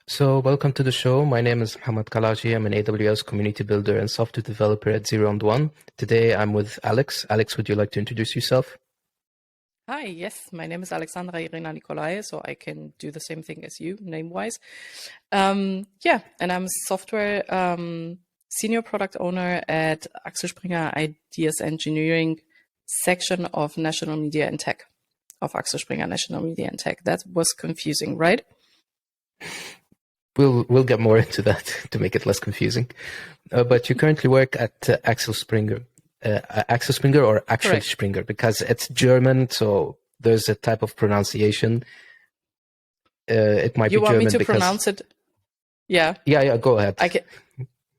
So, welcome to the show. My name is Mohammed Kalaji. I'm an AWS community builder and software developer at Zero and One. Today, I'm with Alex. Alex, would you like to introduce yourself? Hi, yes, my name is Alexandra-Irina Nicolae, so I can do the same thing as you, name-wise. Yeah, and I'm a software senior product owner at Axel Springer Ideas Engineering section of National Media and Tech, of Axel Springer National Media and Tech. That was confusing, right? We'll get more into that to make it less confusing. But you currently work at Axel Springer. Axel Springer or Axel Correct. Springer, because it's German, so there's a type of pronunciation. It might You be want me German to because pronounce it? Yeah, yeah, go ahead. I can.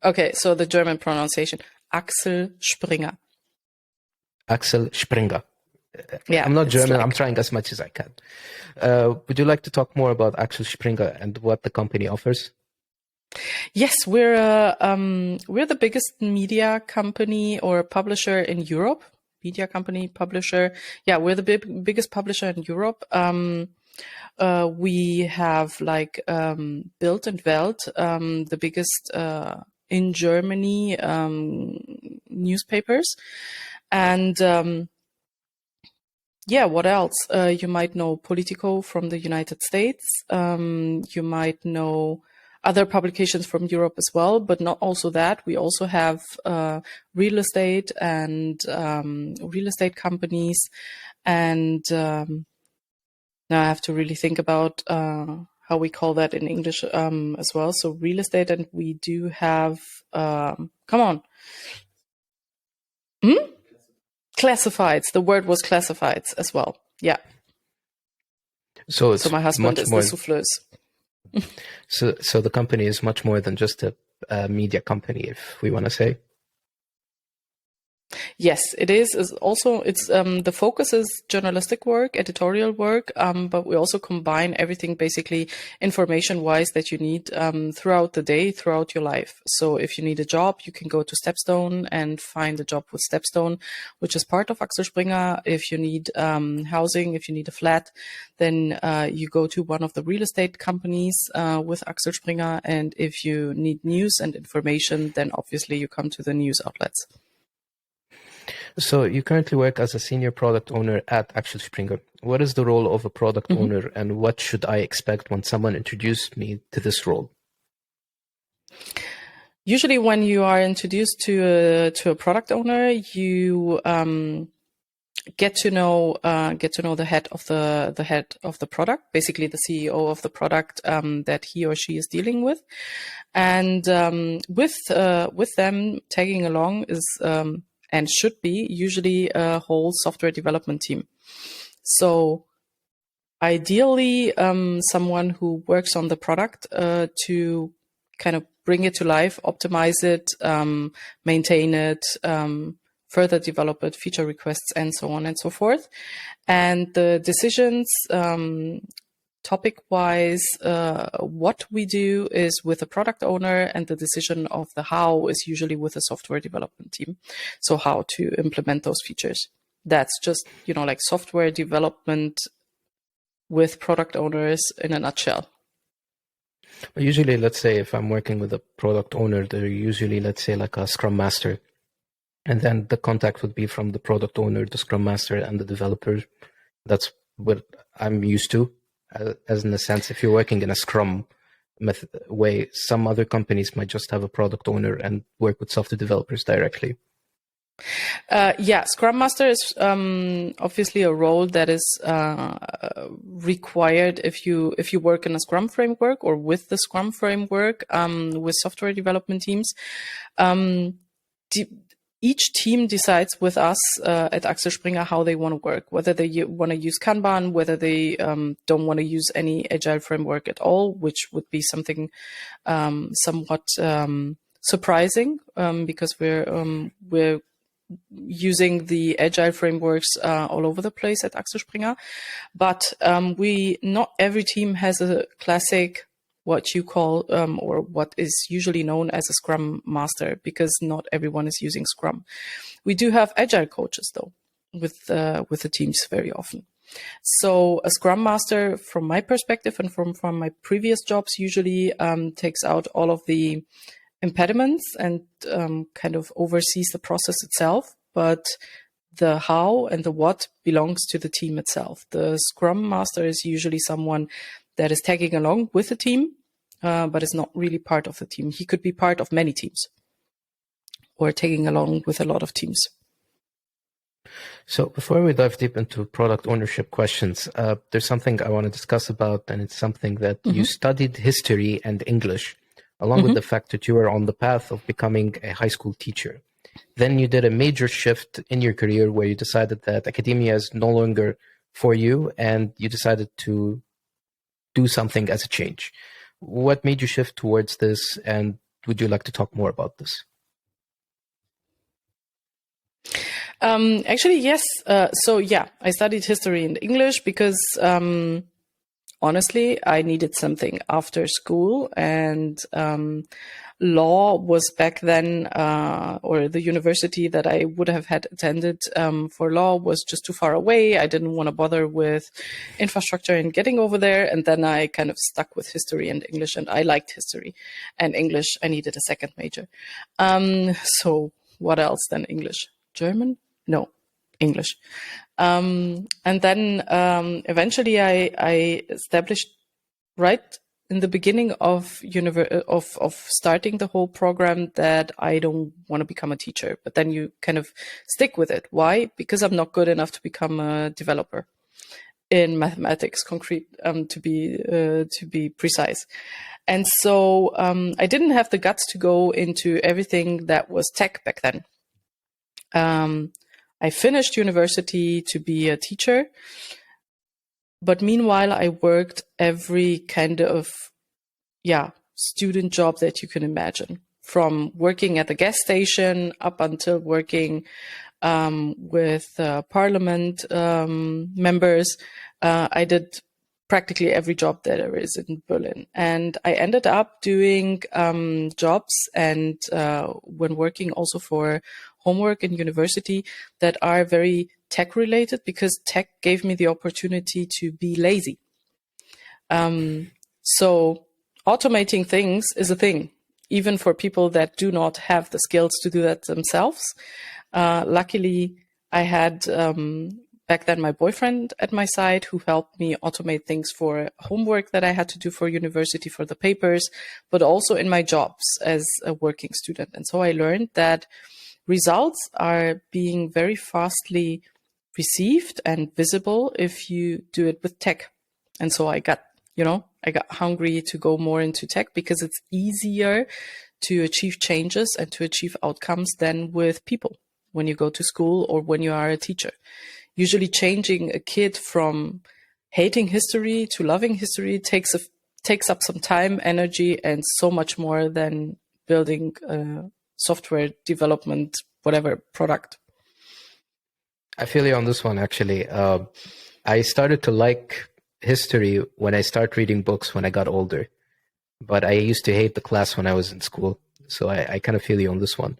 Okay, so the German pronunciation, Axel Springer. Axel Springer. Yeah, I'm not it's German. I'm like, trying as much as I can. Would you like to talk more about Axel Springer and what the company offers? yes, we're the biggest media company or publisher in Europe. Media company, publisher. Yeah, we're the biggest publisher in Europe. We have like Bild and Welt, the biggest in Germany newspapers, and yeah, what else? You might know Politico from the United States. You might know other publications from Europe as well, but not also that. We also have real estate and real estate companies. And now I have to really think about how we call that in English as well. So real estate, and we do have, come on. Classifieds. The word was classifieds as well. Yeah. So it's So my husband much is more. the souffleuse. So the company is much more than just a media company, if we want to say. Yes, it is. It's also, it's the focus is journalistic work, editorial work, but we also combine everything basically information-wise that you need throughout the day, throughout your life. So if you need a job, you can go to Stepstone and find a job with Stepstone, which is part of Axel Springer. If you need housing, if you need a flat, then you go to one of the real estate companies with Axel Springer. And if you need news and information, then obviously you come to the news outlets. So you currently work as a senior product owner at Axel Springer. What is the role of a product owner, and what should I expect when someone introduced me to this role? Usually, when you are introduced to a product owner, you get to know the head of the product, basically the CEO of the product that he or she is dealing with, and with them tagging along is and should be usually a whole software development team. So ideally, someone who works on the product to kind of bring it to life, optimize it, maintain it, further develop it, feature requests, and so on and so forth. And the decisions, topic-wise, what we do is with the product owner, and the decision of the how is usually with the software development team. So how to implement those features. That's just, like software development with product owners in a nutshell. Usually, let's say if I'm working with a product owner, they're usually, let's say, like a Scrum Master. And then the contact would be from the product owner, the Scrum Master, and the developer. That's what I'm used to. As in a sense, if you're working in a Scrum way, some other companies might just have a product owner and work with software developers directly. Yeah, Scrum Master is obviously a role that is required if you work in a Scrum framework or with the Scrum framework with software development teams. Each team decides with us at Axel Springer how they want to work, whether they want to use Kanban, whether they don't want to use any agile framework at all, which would be something somewhat surprising because we're using the agile frameworks all over the place at Axel Springer. But not every team has a classic, what you call or what is usually known as a Scrum Master, because not everyone is using Scrum. We do have agile coaches though with the teams very often. So a Scrum Master, from my perspective and from my previous jobs, usually takes out all of the impediments and kind of oversees the process itself. But the how and the what belongs to the team itself. The Scrum Master is usually someone that is tagging along with the team, but is not really part of the team. He could be part of many teams or tagging along with a lot of teams. So before we dive deep into product ownership questions, there's something I want to discuss about, and it's something that you studied history and English, along with the fact that you were on the path of becoming a high school teacher. Then you did a major shift in your career where you decided that academia is no longer for you, and you decided to do something as a change. What made you shift towards this, and would you like to talk more about this? Actually, yes. So yeah, I studied history and English because honestly, I needed something after school, and law was back then, or the university that I would have had attended for law was just too far away. I didn't want to bother with infrastructure and getting over there. And then I kind of stuck with history and English, and I liked history and English. I needed a second major. So what else than English? German? No, English. And then eventually I established right in the beginning of starting the whole program that I don't want to become a teacher, but then you kind of stick with it. Why? Because I'm not good enough to become a developer in mathematics, to be precise. And so I didn't have the guts to go into everything that was tech back then. I finished university to be a teacher, but meanwhile I worked every kind of student job that you can imagine, from working at the gas station up until working with parliament members. I did practically every job that there is in Berlin, and I ended up doing jobs and when working also for homework in university that are very tech related, because tech gave me the opportunity to be lazy. So automating things is a thing, even for people that do not have the skills to do that themselves. Luckily, I had back then my boyfriend at my side who helped me automate things for homework that I had to do for university, for the papers, but also in my jobs as a working student. And so I learned that results are being very fastly received and visible if you do it with tech. And so I got hungry to go more into tech because it's easier to achieve changes and to achieve outcomes than with people when you go to school or when you are a teacher. Usually changing a kid from hating history to loving history takes up some time, energy, and so much more than building a software development, whatever product. I feel you on this one, actually. I started to like history when I started reading books when I got older, but I used to hate the class when I was in school. So I kind of feel you on this one.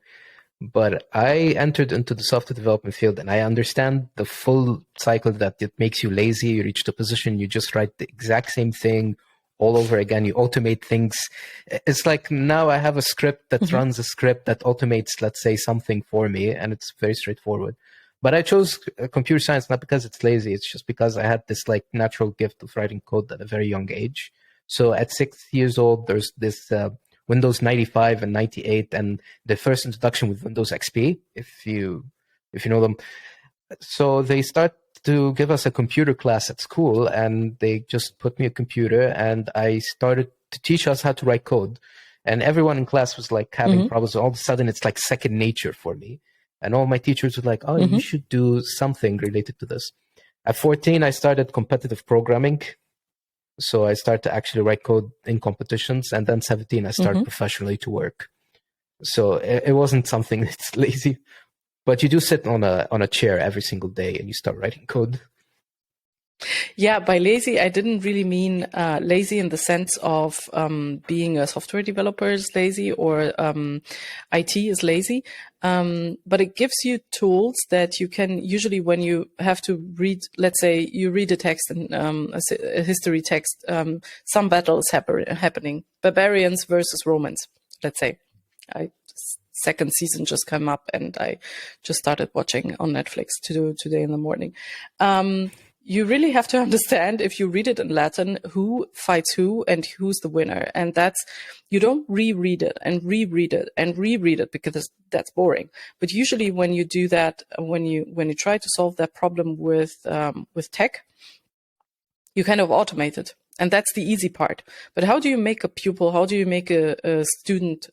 But I entered into the software development field, and I understand the full cycle that it makes you lazy. You reach the position, you just write the exact same thing all over again. You automate things. It's like now I have a script that runs a script that automates, let's say, something for me, and it's very straightforward. But I chose computer science not because it's lazy. It's just because I had this like natural gift of writing code at a very young age. So at 6 years old, there's this Windows 95 and 98, and the first introduction with Windows XP, if you know them. So they start to give us a computer class at school, and they just put me a computer, and I started to teach us how to write code. And everyone in class was like having problems. All of a sudden, it's like second nature for me. And all my teachers were like, oh, you should do something related to this. At 14, I started competitive programming. So I started to actually write code in competitions. And then 17, I started professionally to work. So it wasn't something that's lazy. But you do sit on a chair every single day and you start writing code. Yeah, by lazy, I didn't really mean lazy in the sense of being a software developer is lazy or IT is lazy. But it gives you tools that you can usually, when you have to read, let's say you read a text and a history text, some battles happening, barbarians versus Romans, let's say. Second season just came up and I just started watching on Netflix to do today in the morning. You really have to understand, if you read it in Latin, who fights who and who's the winner. And that's, you don't reread it and reread it and reread it because that's boring. But usually when you do that, when you try to solve that problem with tech, you kind of automate it. And that's the easy part. But how do you make a pupil, how do you make a student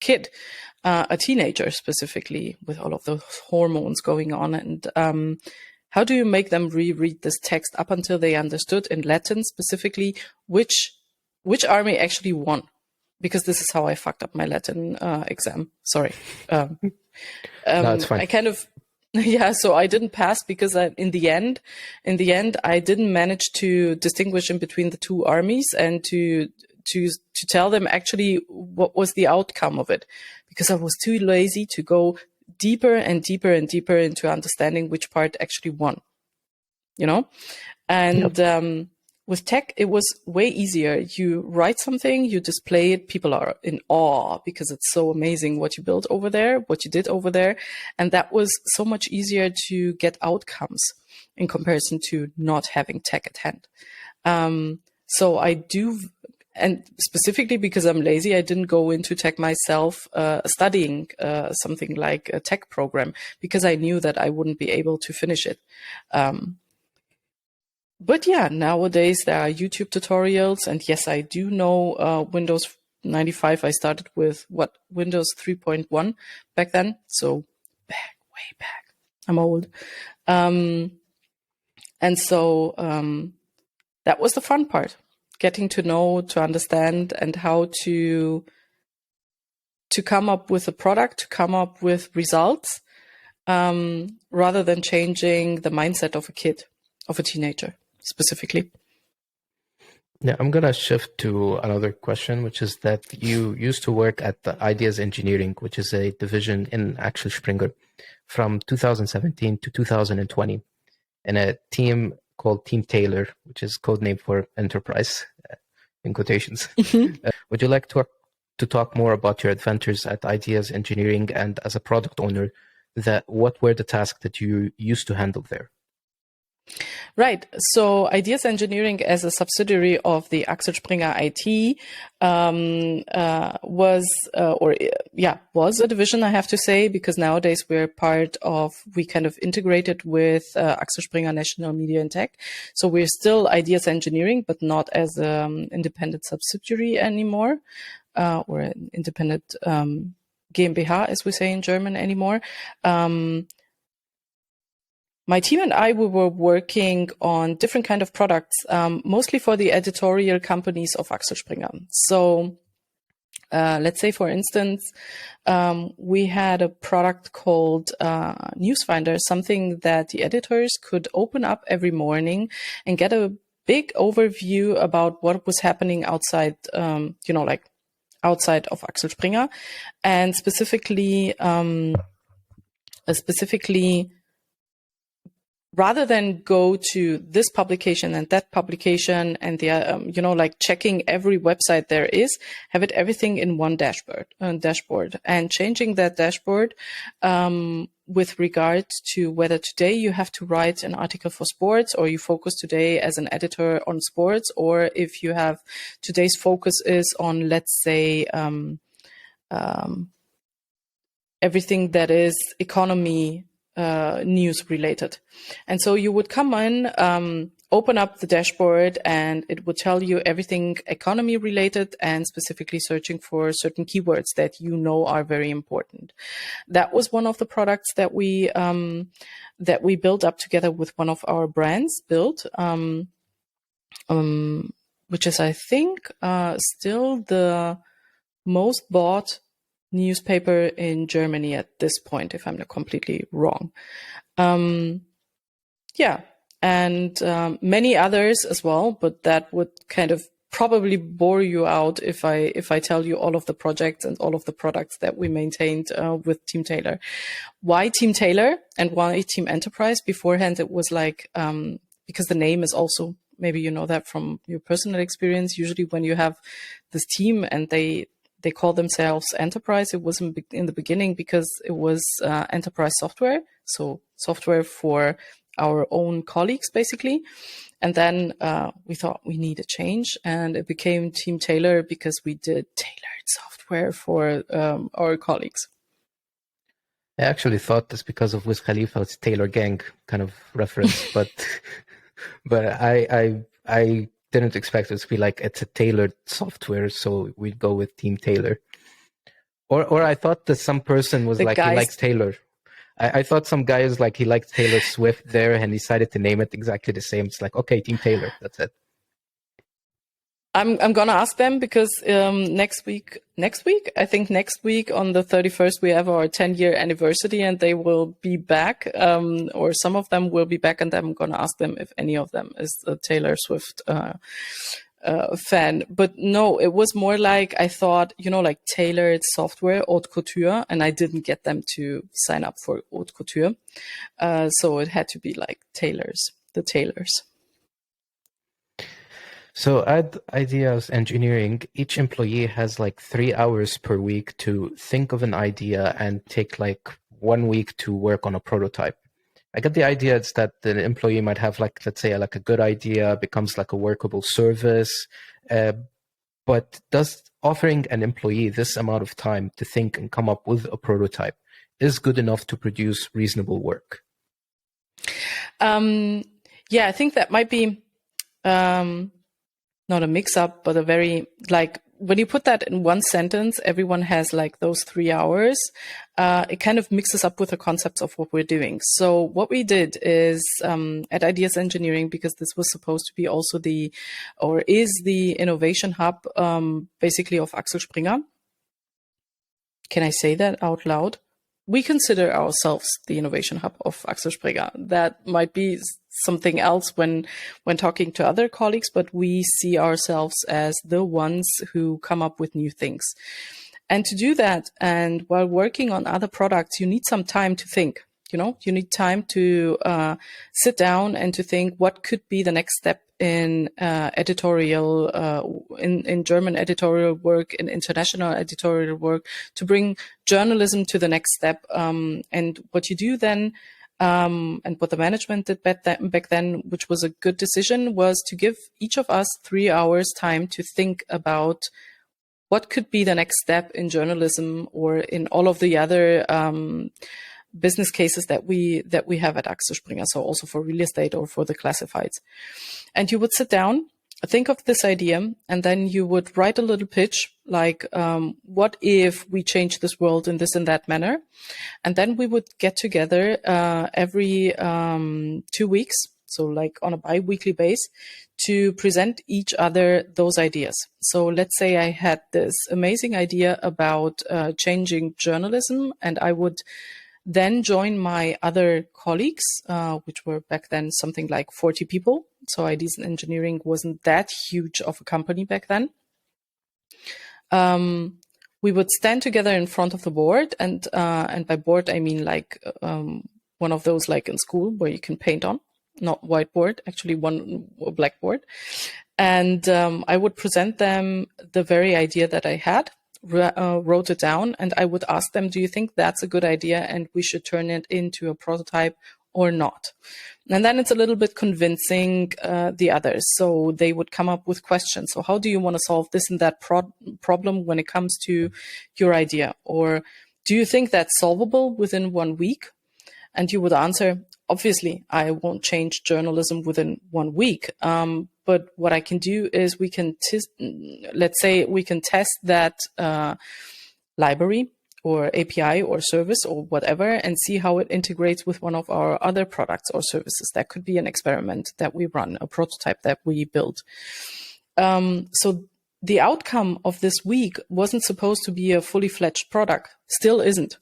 kid, a teenager specifically, with all of those hormones going on, and how do you make them reread this text up until they understood in Latin specifically which army actually won? Because this is how I fucked up my Latin exam. Sorry. No, it's fine. I kind of, yeah, so I didn't pass because in the end, I didn't manage to distinguish in between the two armies and to tell them actually what was the outcome of it, because I was too lazy to go deeper and deeper and deeper into understanding which part actually won, you know? And yep. With tech, it was way easier. You write something, you display it, people are in awe because it's so amazing what you built over there, what you did over there. And that was so much easier to get outcomes in comparison to not having tech at hand. So I do, and specifically because I'm lazy, I didn't go into tech myself, studying something like a tech program, because I knew that I wouldn't be able to finish it. But yeah, nowadays there are YouTube tutorials, and yes, I do know Windows 95. I started with Windows 3.1 back then, so way back. I'm old, and so that was the fun part. Getting to know, to understand, and how to come up with a product, to come up with results, rather than changing the mindset of a kid, of a teenager specifically. Yeah, I'm going to shift to another question, which is that you used to work at the Ideas Engineering, which is a division in Axel Springer, from 2017 to 2020, in a team called Team Taylor, which is codename for Enterprise, in quotations. Mm-hmm. Would you like to talk more about your adventures at Ideas Engineering, and as a product owner, what were the tasks that you used to handle there? Right. So Ideas Engineering, as a subsidiary of the Axel Springer IT, was a division, I have to say, because nowadays we kind of integrated with Axel Springer National Media and Tech. So we're still Ideas Engineering, but not as an independent subsidiary anymore, or an independent GmbH, as we say in German, anymore. My team and I, we were working on different kind of products, mostly for the editorial companies of Axel Springer. So let's say, for instance, we had a product called Newsfinder, something that the editors could open up every morning and get a big overview about what was happening outside, outside of Axel Springer, and specifically, rather than go to this publication and that publication and the checking every website there is, have it everything in one dashboard, and changing that dashboard with regard to whether today you have to write an article for sports, or you focus today as an editor on sports, or if you have today's focus is on, let's say, everything that is economy news related. And so you would come in, open up the dashboard, and it would tell you everything economy related, and specifically searching for certain keywords that you know are very important. That was one of the products that we built up together with one of our brands, Build, which is, I think, still the most bought newspaper in Germany at this point, if I'm not completely wrong. and many others as well, but that would kind of probably bore you out if I tell you all of the projects and all of the products that we maintained with Team Taylor. Why Team Taylor and why Team Enterprise? Beforehand, it was like because the name is also, maybe you know that from your personal experience. Usually, when you have this team and they call themselves Enterprise, it was in the beginning because it was enterprise software, so software for our own colleagues, basically. And then we thought we need a change, and it became Team Taylor because we did tailored software for our colleagues. I actually thought this because of Wiz Khalifa's Taylor Gang kind of reference, but I didn't expect it to be like it's a tailored software, so we'd go with Team Taylor. Or I thought that some person was like, he likes Taylor. I thought some guy was like, he liked Taylor Swift there and decided to name it exactly the same. It's like, okay, Team Taylor, that's it. I'm gonna ask them because next week I think next week on the 31st we have our 10-year anniversary, and they will be back, or some of them will be back, and I'm gonna ask them if any of them is a Taylor Swift fan. But no, it was more like, I thought, you know, like tailored software, haute couture, and I didn't get them to sign up for haute couture, so it had to be like the tailors. So at Ideas Engineering, each employee has like 3 hours per week to think of an idea and take like 1 week to work on a prototype. I get the idea is that the employee might have like, let's say, like a good idea becomes like a workable service. But does offering an employee this amount of time to think and come up with a prototype is good enough to produce reasonable work? Yeah, I think that might be not a mix-up, but a very, like, when you put that in one sentence, everyone has like those 3 hours. It kind of mixes up with the concepts of what we're doing. So what we did is at Ideas Engineering, because this was supposed to be also is the innovation hub, basically, of Axel Springer. Can I say that out loud? We consider ourselves the innovation hub of Axel Springer. That might be something else when talking to other colleagues, but we see ourselves as the ones who come up with new things. And to do that, and while working on other products, you need some time to think. You know, you need time to sit down and to think what could be the next step in editorial, in German editorial work, in international editorial work, to bring journalism to the next step. And what you do then, and what the management did back then, which was a good decision, was to give each of us 3 hours time to think about what could be the next step in journalism or in all of the other business cases that we have at Axel Springer, so also for real estate or for the classifieds. And you would sit down, think of this idea, and then you would write a little pitch, like, what if we change this world in this and that manner? And then we would get together every 2 weeks, so like on a bi-weekly base, to present each other those ideas. So let's say I had this amazing idea about changing journalism, and I would then join my other colleagues, which were back then something like 40 people. So Ideas Engineering wasn't that huge of a company back then. We would stand together in front of the board, and by board I mean like one of those like in school where you can paint on, not whiteboard, actually a blackboard. And I would present them the very idea that I had, wrote it down, and I would ask them, do you think that's a good idea and we should turn it into a prototype or not? And then it's a little bit convincing the others. So they would come up with questions. So how do you want to solve this and that problem when it comes to your idea? Or do you think that's solvable within 1 week? And you would answer, obviously, I won't change journalism within 1 week. But what I can do is we can, let's say we can test that library or API or service or whatever and see how it integrates with one of our other products or services. That could be an experiment that we run, a prototype that we build. So the outcome of this week wasn't supposed to be a fully fledged product, still isn't.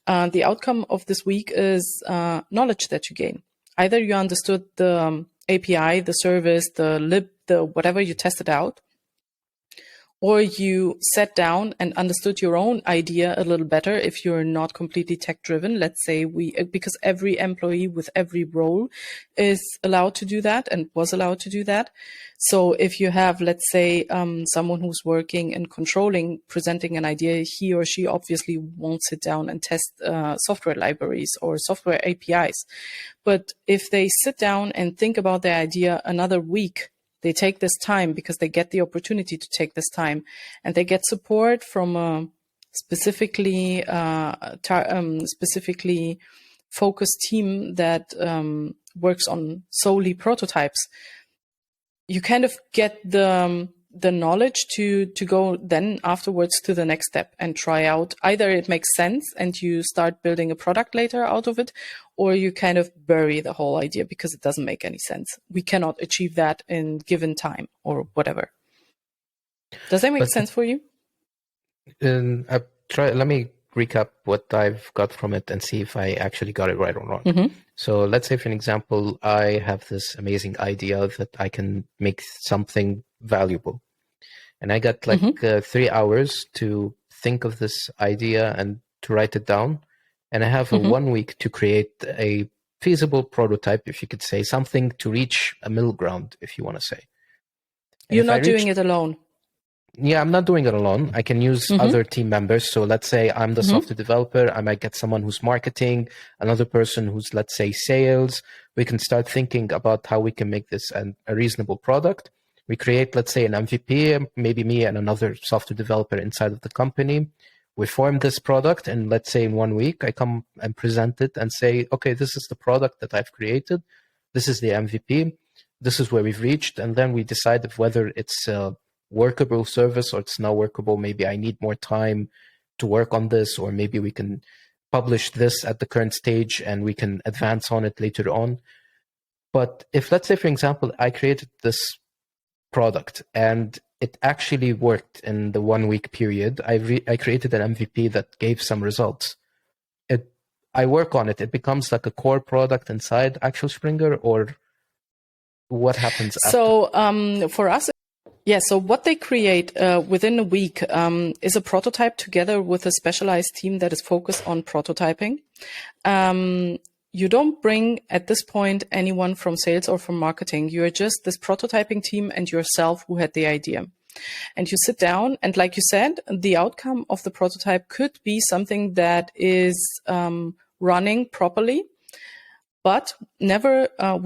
The outcome of this week is knowledge that you gain. Either you understood the API, the service, the lib, the whatever you tested out, or you sat down and understood your own idea a little better if you're not completely tech driven. Let's say because every employee with every role is allowed to do that and was allowed to do that. So if you have, let's say, someone who's working in controlling, presenting an idea, he or she obviously won't sit down and test software libraries or software APIs. But if they sit down and think about their idea another week, they take this time because they get the opportunity to take this time, and they get support from a specifically focused team that works on solely prototypes. You kind of get the knowledge to go then afterwards to the next step and try out. Either it makes sense and you start building a product later out of it, or you kind of bury the whole idea because it doesn't make any sense. We cannot achieve that in given time or whatever. Does that make sense for you? Let me recap what I've got from it and see if I actually got it right or wrong. Mm-hmm. So let's say, for an example, I have this amazing idea that I can make something valuable. And I got like 3 hours to think of this idea and to write it down. And I have 1 week to create a feasible prototype, if you could say, something to reach a middle ground, if you want to say. You're not doing it alone. Yeah, I'm not doing it alone. I can use other team members. So let's say I'm the software developer. I might get someone who's marketing, another person who's, let's say, sales. We can start thinking about how we can make this a reasonable product. We create, let's say, an MVP, maybe me and another software developer inside of the company. We form this product, and let's say in 1 week, I come and present it and say, okay, this is the product that I've created. This is the MVP. This is where we've reached. And then we decide if whether it's a workable service or it's not workable. Maybe I need more time to work on this, or maybe we can publish this at the current stage and we can advance on it later on. But if, let's say, for example, I created this product and it actually worked in the 1 week period, I created an MVP that gave some results. I work on it. It becomes like a core product inside Axel Springer, or what happens after? So for us, yeah, so what they create within a week is a prototype together with a specialized team that is focused on prototyping. You don't bring, at this point, anyone from sales or from marketing. You're just this prototyping team and yourself who had the idea. And you sit down, and like you said, the outcome of the prototype could be something that is running properly, but we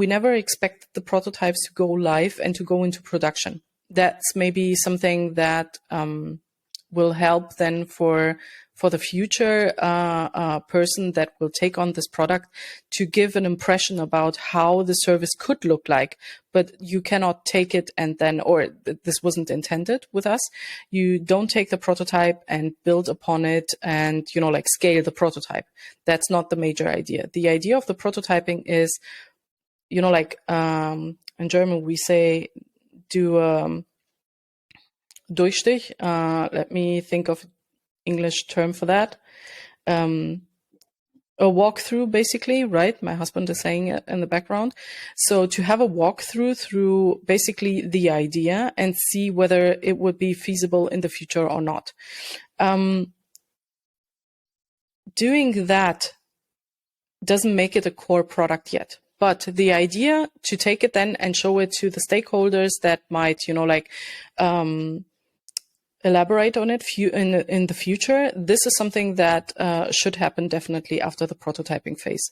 never expect the prototypes to go live and to go into production. That's maybe something that will help then for the future person that will take on this product to give an impression about how the service could look like. But you cannot take it and then, or this wasn't intended with us. You don't take the prototype and build upon it and, like scale the prototype. That's not the major idea. The idea of the prototyping is, like in German we say, do Durchstich. Let me think of English term for that. A walkthrough, basically, right? My husband is saying it in the background. So to have a walkthrough through basically the idea and see whether it would be feasible in the future or not. Doing that doesn't make it a core product yet. But the idea to take it then and show it to the stakeholders that might, elaborate on it in the future, this is something that should happen definitely after the prototyping phase.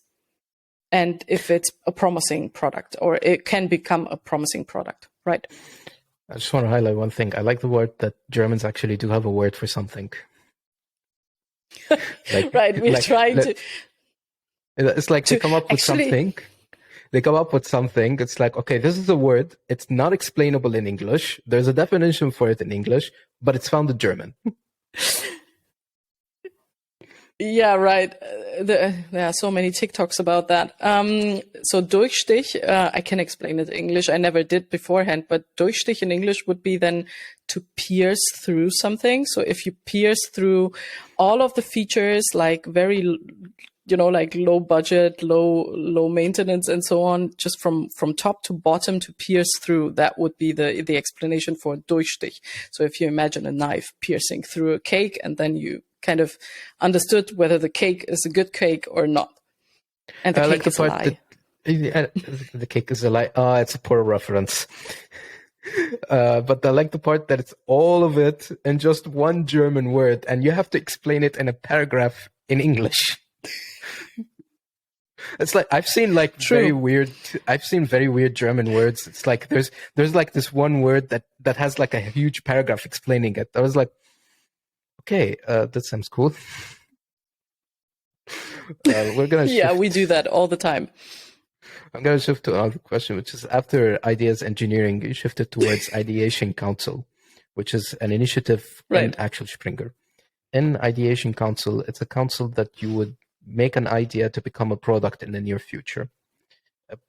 And if it's a promising product, or it can become a promising product, right? I just want to highlight one thing. I like the word that Germans actually do have a word for something. Right, we're trying to... It's like they come up with something. They come up with something. It's like, okay, this is a word. It's not explainable in English. There's a definition for it in English, but it's found in German. Yeah, right. There are so many TikToks about that. So Durchstich, I can explain it in English. I never did beforehand, but Durchstich in English would be then to pierce through something. So if you pierce through all of the features, like very like low budget, low maintenance, and so on, just from top to bottom to pierce through. That would be the explanation for Durchstich. So if you imagine a knife piercing through a cake, and then you kind of understood whether the cake is a good cake or not, and the cake is a lie. The cake is a lie. Oh, it's a poor reference. But I like the part that it's all of it in just one German word, and you have to explain it in a paragraph in English. It's like I've seen very weird German words. It's like there's like this one word that has like a huge paragraph explaining it. I was like, okay, that sounds cool. We're gonna yeah, we do that all the time. I'm gonna shift to another question, which is after ideas engineering, you shifted towards Ideation Council, which is an initiative in Axel Springer. In Ideation Council, it's a council that you would make an idea to become a product in the near future.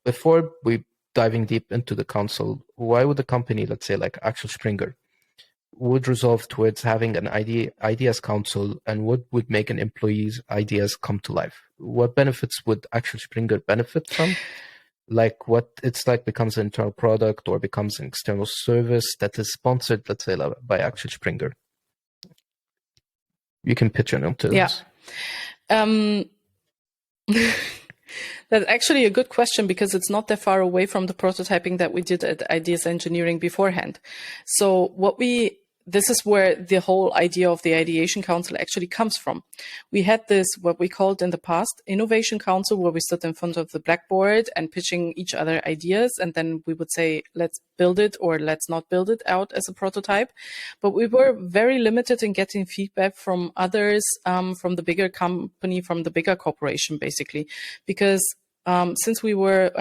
Before we diving deep into the council, why would a company, let's say like Axel Springer, would resolve towards having an ideas council, and what would make an employee's ideas come to life? What benefits would Axel Springer benefit from? Like what it's like becomes an internal product or becomes an external service that is sponsored, let's say, by Axel Springer. You can pitch on to this. That's actually a good question, because it's not that far away from the prototyping that we did at Ideas Engineering beforehand. So this is where the whole idea of the Ideation Council actually comes from. We had this, what we called in the past, Innovation Council, where we stood in front of the blackboard and pitching each other ideas. And then we would say, let's build it or let's not build it out as a prototype. But we were very limited in getting feedback from others, from the bigger company, from the bigger corporation, basically. Because since we were,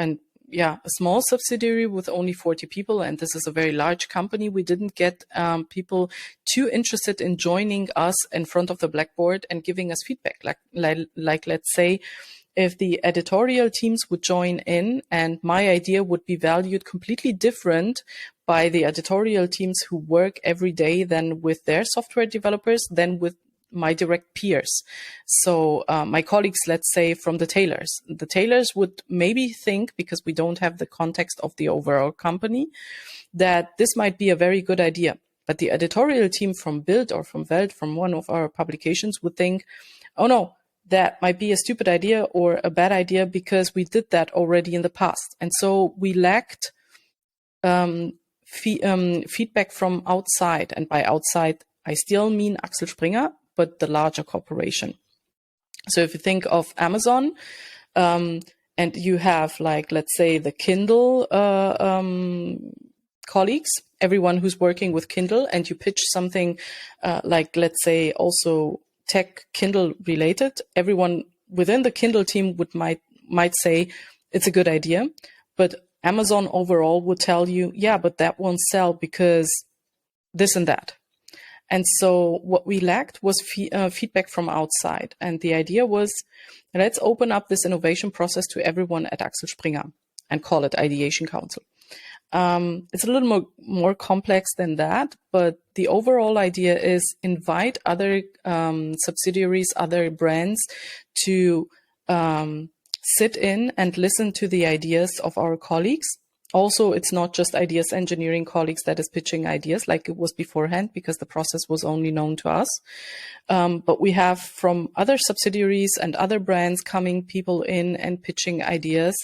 a small subsidiary with only 40 people, and this is a very large company, we didn't get people too interested in joining us in front of the blackboard and giving us feedback. Like let's say, if the editorial teams would join in and my idea would be valued completely different by the editorial teams who work every day than with their software developers, than with my direct peers. So my colleagues, let's say from the tailors would maybe think, because we don't have the context of the overall company, that this might be a very good idea. But the editorial team from Bild or from Welt, from one of our publications, would think, oh no, that might be a stupid idea or a bad idea because we did that already in the past. And so we lacked feedback from outside. And by outside, I still mean Axel Springer, but the larger corporation. So if you think of Amazon, and you have, like, let's say the Kindle colleagues, everyone who's working with Kindle, and you pitch something like, let's say, also tech Kindle related, everyone within the Kindle team might say it's a good idea, but Amazon overall would tell you, yeah, but that won't sell because this and that. And so what we lacked was feedback from outside. And the idea was, let's open up this innovation process to everyone at Axel Springer and call it Ideation Council. It's a little more complex than that, but the overall idea is invite other subsidiaries, other brands to sit in and listen to the ideas of our colleagues. Also, it's not just Ideas Engineering colleagues that is pitching ideas like it was beforehand, because the process was only known to us. But we have from other subsidiaries and other brands coming people in and pitching ideas,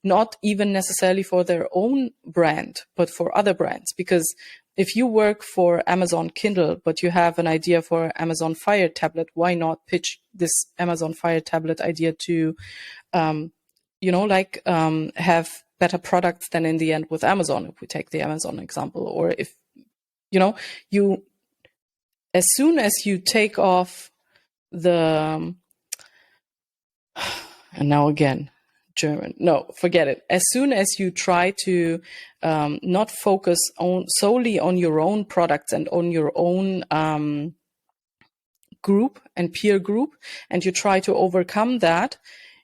not even necessarily for their own brand, but for other brands. Because if you work for Amazon Kindle, but you have an idea for Amazon Fire Tablet, why not pitch this Amazon Fire Tablet idea to, have better products than in the end with Amazon, if we take the Amazon example? Or if, as soon as you take off and now again, German, no, forget it. As soon as you try to not focus solely on your own products and on your own group and peer group, and you try to overcome that,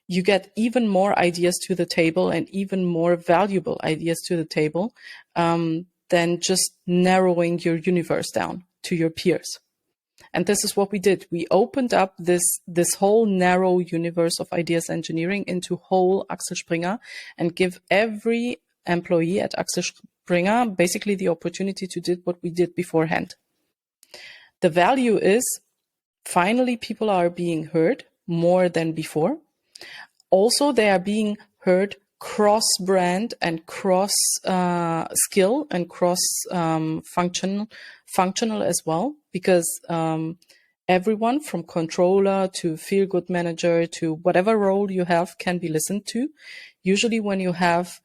you get even more ideas to the table and even more valuable ideas to the table than just narrowing your universe down to your peers. And this is what we did. We opened up this whole narrow universe of ideas engineering into whole Axel Springer and give every employee at Axel Springer basically the opportunity to do what we did beforehand. The value is finally people are being heard more than before. Also, they are being heard cross-brand and cross-skill and cross-functional as well, because everyone from controller to feel-good manager to whatever role you have can be listened to. Usually when you have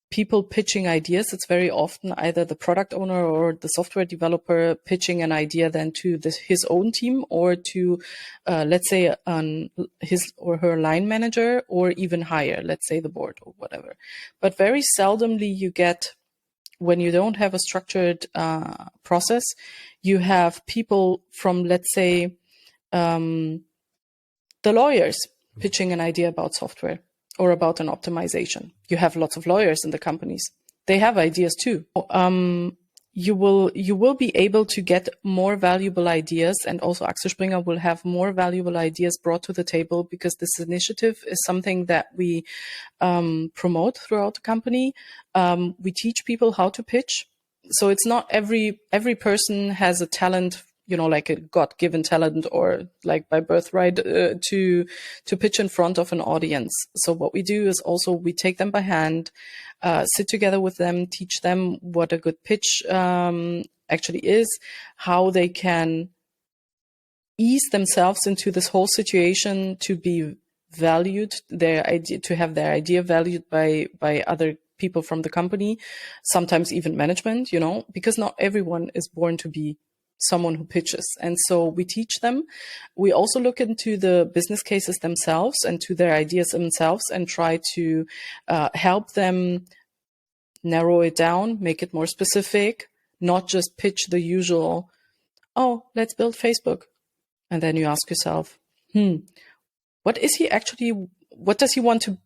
people pitching ideas, it's very often either the product owner or the software developer pitching an idea then to his own team or to, let's say, his or her line manager, or even higher, let's say the board or whatever. But very seldomly you get, when you don't have a structured process, you have people from, let's say, the lawyers pitching an idea about software or about an optimization. You have lots of lawyers in the companies. They have ideas too. You will be able to get more valuable ideas, and also Axel Springer will have more valuable ideas brought to the table, because this initiative is something that we promote throughout the company. We teach people how to pitch. So it's not every person has a talent, like a God-given talent or like by birthright to pitch in front of an audience. So what we do is also we take them by hand, sit together with them, teach them what a good pitch actually is, how they can ease themselves into this whole situation to be valued, their idea, to have their idea valued by other people from the company, sometimes even management, because not everyone is born to be someone who pitches. And so we teach them. We also look into the business cases themselves and to their ideas themselves and try to help them narrow it down, make it more specific, not just pitch the usual, oh, let's build Facebook. And then you ask yourself, what does he want to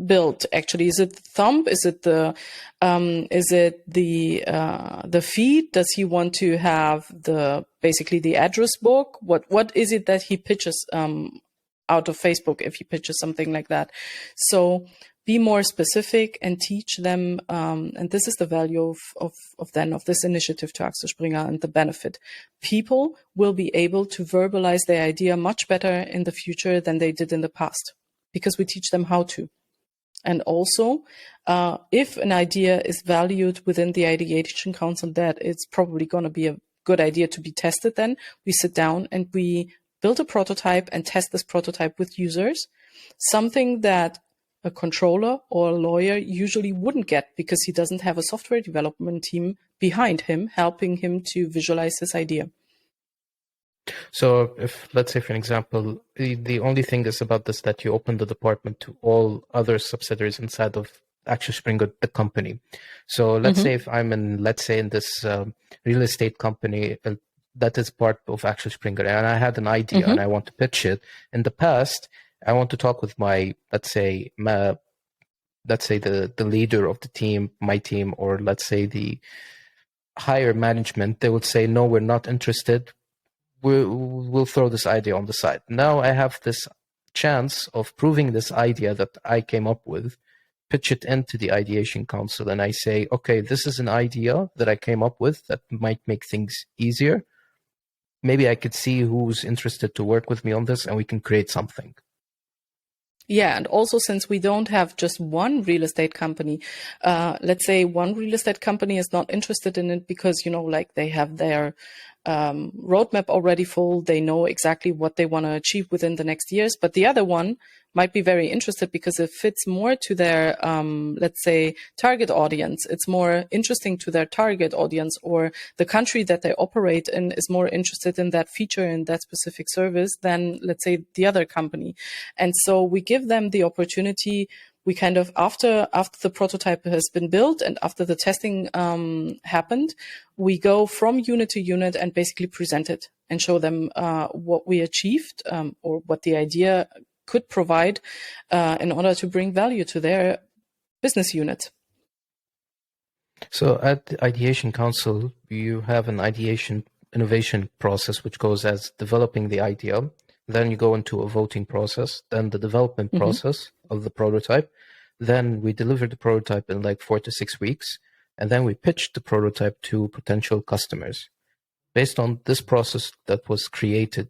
build actually? Is it the thumb? Is it the feed? Does he want to have basically the address book? What is it that he pitches out of Facebook if he pitches something like that? So be more specific and teach them, and this is the value of this initiative to Axel Springer and the benefit. People will be able to verbalize their idea much better in the future than they did in the past, because we teach them how to. And also, if an idea is valued within the ideation council, that it's probably going to be a good idea to be tested, then we sit down and we build a prototype and test this prototype with users, something that a controller or a lawyer usually wouldn't get, because he doesn't have a software development team behind him helping him to visualize this idea. So if, let's say, for an example, the only thing is about this that you open the department to all other subsidiaries inside of Axel Springer, the company. So let's say if I'm in this real estate company that is part of Axel Springer, and I had an idea and I want to pitch it. In the past, I want to talk with my, let's say the leader of the team, my team, or let's say the higher management. They would say, no, we're not interested. We'll throw this idea on the side. Now I have this chance of proving this idea that I came up with, pitch it into the ideation council, and I say, okay, this is an idea that I came up with that might make things easier. Maybe I could see who's interested to work with me on this, and we can create something. Yeah, and also since we don't have just one real estate company, let's say one real estate company is not interested in it because, they have their roadmap already full. They know exactly what they want to achieve within the next years. But the other one might be very interested because it fits more to their, let's say, target audience. It's more interesting to their target audience, or the country that they operate in is more interested in that feature and that specific service than, let's say, the other company. And so we give them the opportunity. We kind of, after the prototype has been built and after the testing happened, we go from unit to unit and basically present it and show them what we achieved or what the idea could provide in order to bring value to their business unit. So at the Ideation Council, you have an ideation innovation process, which goes as developing the idea. Then you go into a voting process, then the development process of the prototype. Then we deliver the prototype in like 4 to 6 weeks. And then we pitch the prototype to potential customers. Based on this process that was created,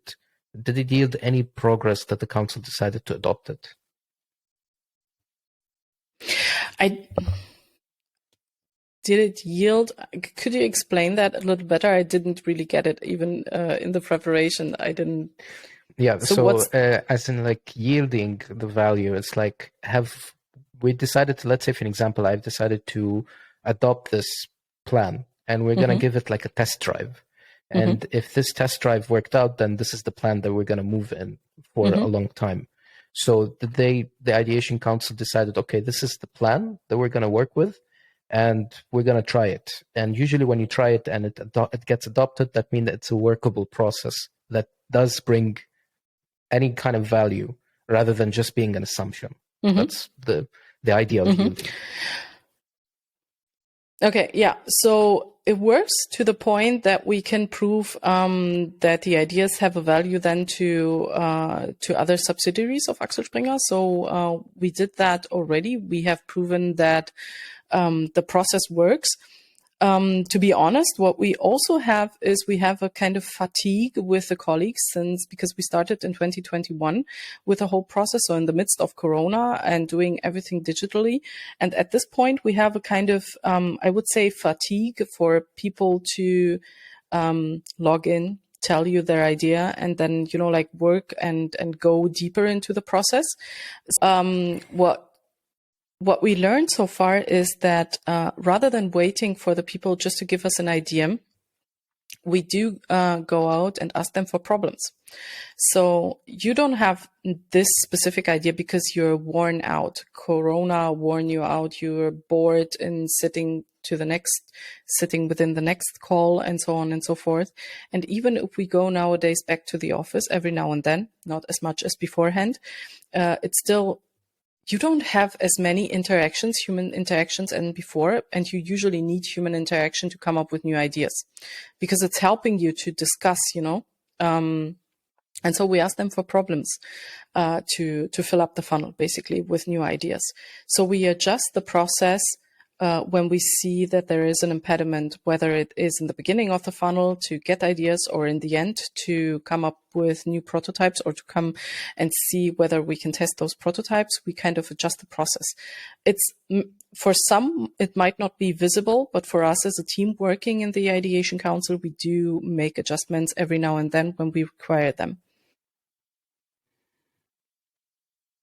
did it yield any progress that the council decided to adopt it? Did it yield? Could you explain that a little better? I didn't really get it, even in the preparation. I didn't. Yeah, so as in like yielding the value, it's like have we decided to, let's say for an example, I've decided to adopt this plan and we're going to give it like a test drive. And if this test drive worked out, then this is the plan that we're going to move in for a long time. So the ideation council decided, okay, this is the plan that we're going to work with and we're going to try it. And usually when you try it and it gets adopted, that means it's a workable process that does bring any kind of value rather than just being an assumption. That's the idea of yielding. Okay, yeah. So it works to the point that we can prove that the ideas have a value then to other subsidiaries of Axel Springer. So we did that already. We have proven that the process works. To be honest, what we also have is we have a kind of fatigue with the colleagues because we started in 2021 with the whole process. So in the midst of Corona and doing everything digitally. And at this point, we have a kind of, I would say, fatigue for people to log in, tell you their idea, and then, like work and go deeper into the process. What we learned so far is that rather than waiting for the people just to give us an idea, we do go out and ask them for problems. So you don't have this specific idea because you're worn out. Corona worn you out. You're bored and sitting within the next call and so on and so forth. And even if we go nowadays back to the office every now and then, not as much as beforehand, it's still, you don't have as many human interactions and before, and you usually need human interaction to come up with new ideas because it's helping you to discuss, and so we ask them for problems to fill up the funnel basically with new ideas. So we adjust the process when we see that there is an impediment, whether it is in the beginning of the funnel to get ideas or in the end to come up with new prototypes or to come and see whether we can test those prototypes, we kind of adjust the process. For some, it might not be visible, but for us as a team working in the ideation council, we do make adjustments every now and then when we require them.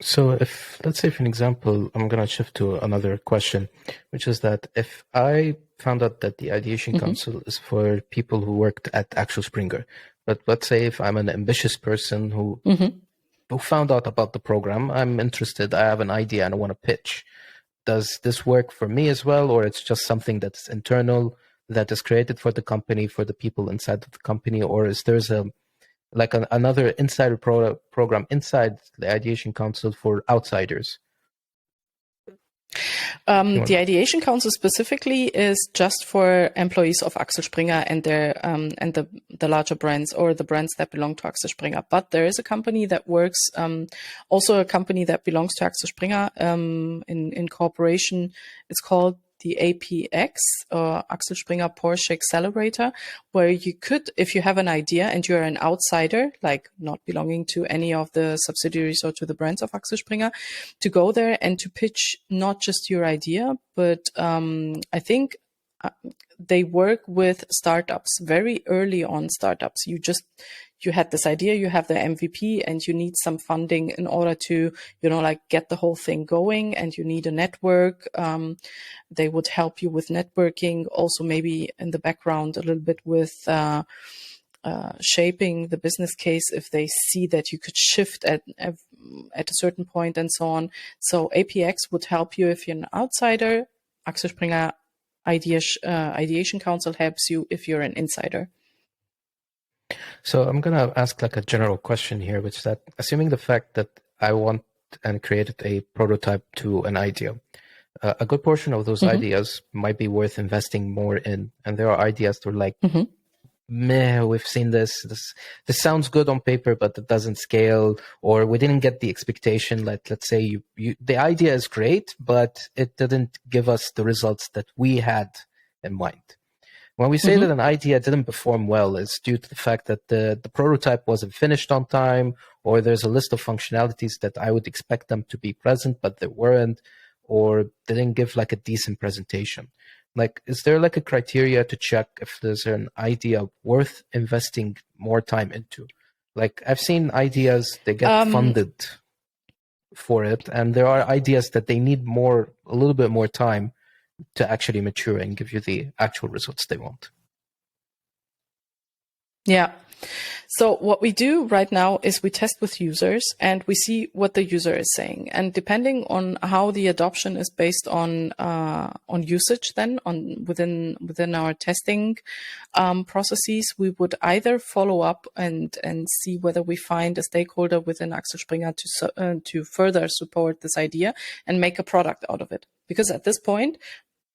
So if, let's say for an example, I'm going to shift to another question, which is that if I found out that the ideation council is for people who worked at Axel Springer, but let's say if I'm an ambitious person who found out about the program, I'm interested, I have an idea and I want to pitch. Does this work for me as well? Or it's just something that's internal, that is created for the company, for the people inside of the company? Or is there's another insider program inside the ideation council for outsiders? The ideation council specifically is just for employees of Axel Springer and their and the larger brands or the brands that belong to Axel Springer. But there is a company that works, also a company that belongs to Axel Springer in cooperation. It's called the APX, Axel Springer Porsche Accelerator, where you could, if you have an idea and you're an outsider, like not belonging to any of the subsidiaries or to the brands of Axel Springer, to go there and to pitch not just your idea, but I think they work with startups, very early on startups. You had this idea, you have the MVP, and you need some funding in order to, get the whole thing going, and you need a network. They would help you with networking, also maybe in the background a little bit with shaping the business case if they see that you could shift at a certain point and so on. So APX would help you if you're an outsider. Axel Springer Ideation Council helps you if you're an insider. So I'm going to ask like a general question here, which is that assuming the fact that I want and created a prototype to an idea, a good portion of those ideas might be worth investing more in. And there are ideas that are like meh, we've seen this sounds good on paper, but it doesn't scale, or we didn't get the expectation. Let's say the idea is great, but it didn't give us the results that we had in mind. When we say that an idea didn't perform well, it's due to the fact that the prototype wasn't finished on time, or there's a list of functionalities that I would expect them to be present, but they weren't, or they didn't give like a decent presentation. Like, is there like a criteria to check if there's an idea worth investing more time into? Like, I've seen ideas, they get funded for it, and there are ideas that they need a little bit more time to actually mature and give you the actual results they want. Yeah. So what we do right now is we test with users and we see what the user is saying. And depending on how the adoption is based on usage, then within our testing processes, we would either follow up and see whether we find a stakeholder within Axel Springer to further support this idea and make a product out of it. Because at this point,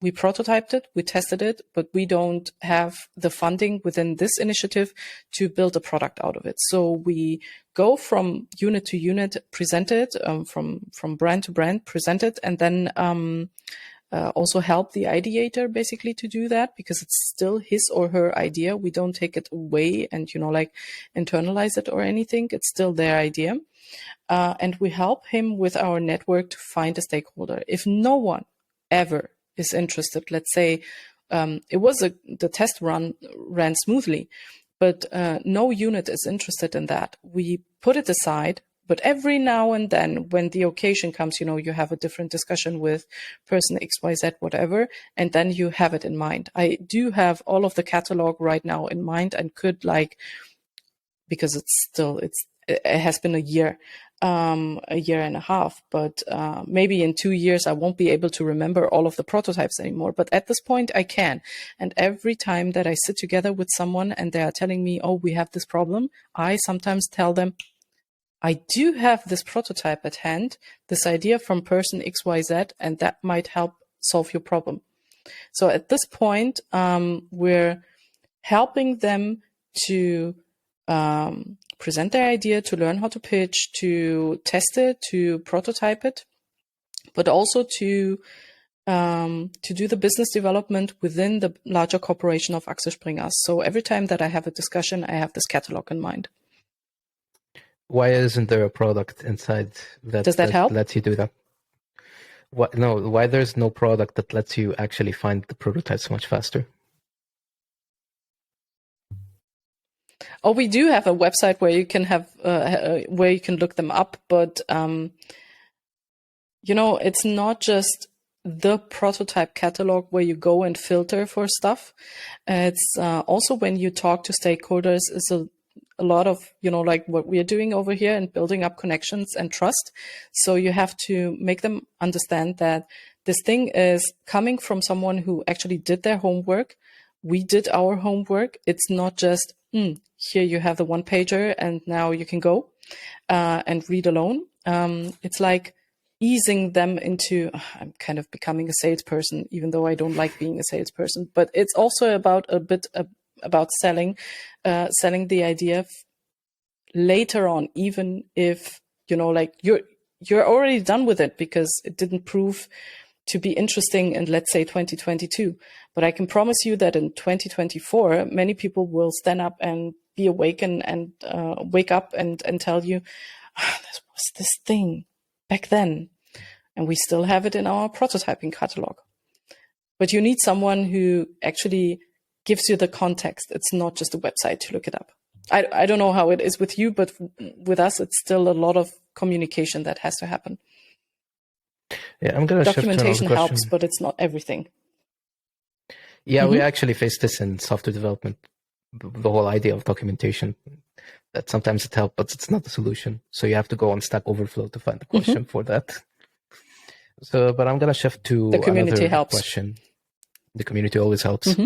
we prototyped it, we tested it, but we don't have the funding within this initiative to build a product out of it. So we go from unit to unit, present it, from brand to brand, present it, and then also help the ideator basically to do that, because it's still his or her idea. We don't take it away and, like internalize it or anything. It's still their idea. And we help him with our network to find a stakeholder. If no one ever is interested, let's say the test ran smoothly, but no unit is interested in that, we put it aside. But every now and then, when the occasion comes, you have a different discussion with person XYZ, whatever, and then you have it in mind. I do have all of the catalog right now in mind, and could, because it has been a year and a half, but maybe in 2 years I won't be able to remember all of the prototypes anymore. But at this point I can. And every time that I sit together with someone and they are telling me, oh, we have this problem, I sometimes tell them, I do have this prototype at hand, this idea from person XYZ, and that might help solve your problem. So at this point, we're helping them to present their idea, to learn how to pitch, to test it, to prototype it, but also to do the business development within the larger corporation of Axel Springer. So every time that I have a discussion, I have this catalog in mind. Why isn't there a product inside that, Does that help? Lets you do that? Why there's no product that lets you actually find the prototypes much faster? Oh, we do have a website where you can where you can look them up, but it's not just the prototype catalog where you go and filter for stuff. It's also when you talk to stakeholders, is a lot of, like what we are doing over here and building up connections and trust. So you have to make them understand that this thing is coming from someone who actually did their homework. We did our homework. It's not just, here you have the one pager and now you can go and read alone. It's like easing them into, I'm kind of becoming a salesperson, even though I don't like being a salesperson, but it's also about about selling the idea later on, even if, you're already done with it because it didn't prove to be interesting in, let's say, 2022. But I can promise you that in 2024, many people will stand up and be awake and wake up and tell you, there was this thing back then. And we still have it in our prototyping catalog. But you need someone who actually gives you the context. It's not just a website to look it up. I don't know how it is with you, but with us, it's still a lot of communication that has to happen. Yeah, I'm going to shift to another question. Documentation helps, but it's not everything. Yeah, we actually face this in software development. The whole idea of documentation, that sometimes it helps, but it's not the solution. So you have to go on Stack Overflow to find the question for that. So, but I'm going to shift to the community another helps. question. The community always helps.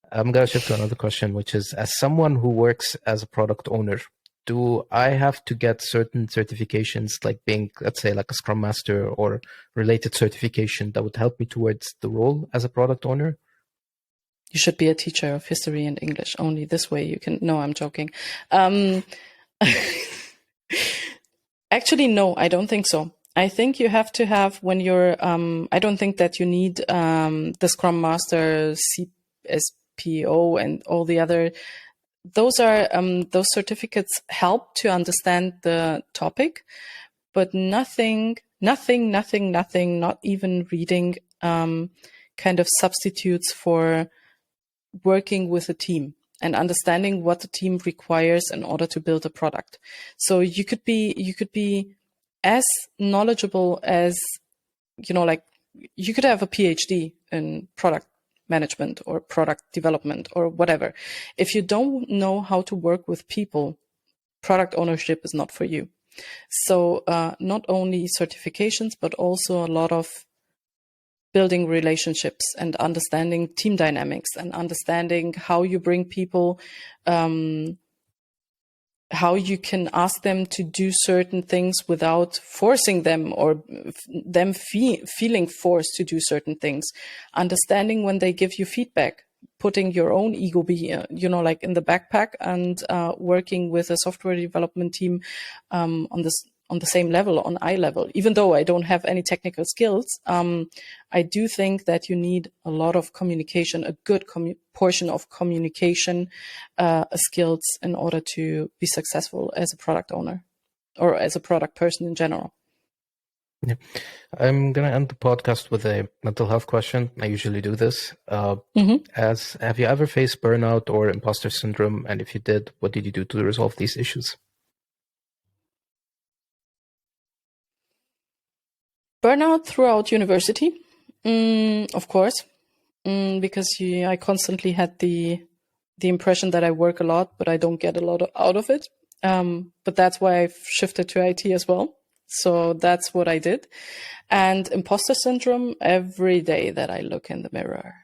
I'm going to shift to another question, which is, as someone who works as a product owner, do I have to get certain certifications, like being, let's say, like a Scrum Master or related certification that would help me towards the role as a product owner? You should be a teacher of history and English. Only this way you can. No, I'm joking. Actually, no, I don't think so. I think you have to have when you're. I don't think that you need the Scrum Master, CSPO, and all the other. Those certificates help to understand the topic, but nothing, not even reading, kind of substitutes for working with a team and understanding what the team requires in order to build a product. So you could be as knowledgeable as, like you could have a PhD in product management or product development or whatever. If you don't know how to work with people, product ownership is not for you. So not only certifications, but also a lot of building relationships and understanding team dynamics and understanding how you bring people, how you can ask them to do certain things without forcing them or them feeling forced to do certain things, understanding when they give you feedback, putting your own ego like in the backpack and working with a software development team on the same level, on eye level. Even though I don't have any technical skills, I do think that you need a lot of communication, a good portion of communication skills in order to be successful as a product owner or as a product person in general. Yeah. I'm going to end the podcast with a mental health question. I usually do this. Have you ever faced burnout or imposter syndrome? And if you did, what did you do to resolve these issues? Burnout throughout university, of course, because I constantly had the impression that I work a lot, but I don't get a lot out of it. But that's why I've shifted to IT as well. So that's what I did. And imposter syndrome every day that I look in the mirror.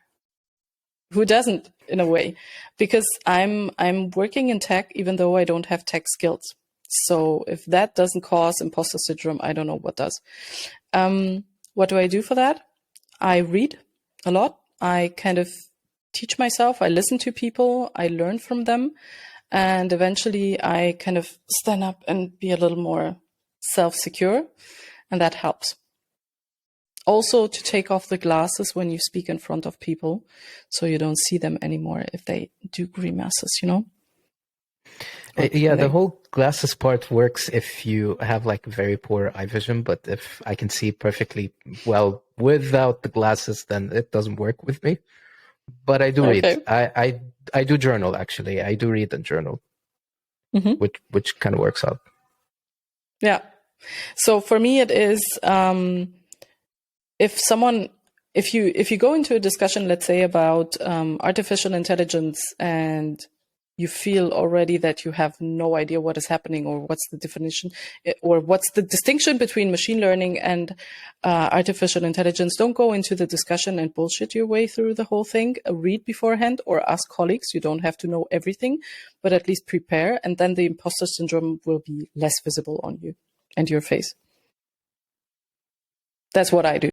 Who doesn't, in a way? Because I'm working in tech, even though I don't have tech skills. So if that doesn't cause imposter syndrome, I don't know what does. What do I do for that? I read a lot. I kind of teach myself. I listen to people. I learn from them. And eventually I kind of stand up and be a little more self-secure. And that helps. Also to take off the glasses when you speak in front of people, so you don't see them anymore if they do grimaces, Yeah, the whole glasses part works if you have like very poor eye vision, but if I can see perfectly well without the glasses, then it doesn't work with me. But I do read. I do journal, actually. I do read and journal, which kind of works out. Yeah. So for me, it is if you go into a discussion, let's say about artificial intelligence, and you feel already that you have no idea what is happening or what's the definition or what's the distinction between machine learning and artificial intelligence, don't go into the discussion and bullshit your way through the whole thing. Read beforehand or ask colleagues. You don't have to know everything, but at least prepare. And then the imposter syndrome will be less visible on you and your face. That's what I do.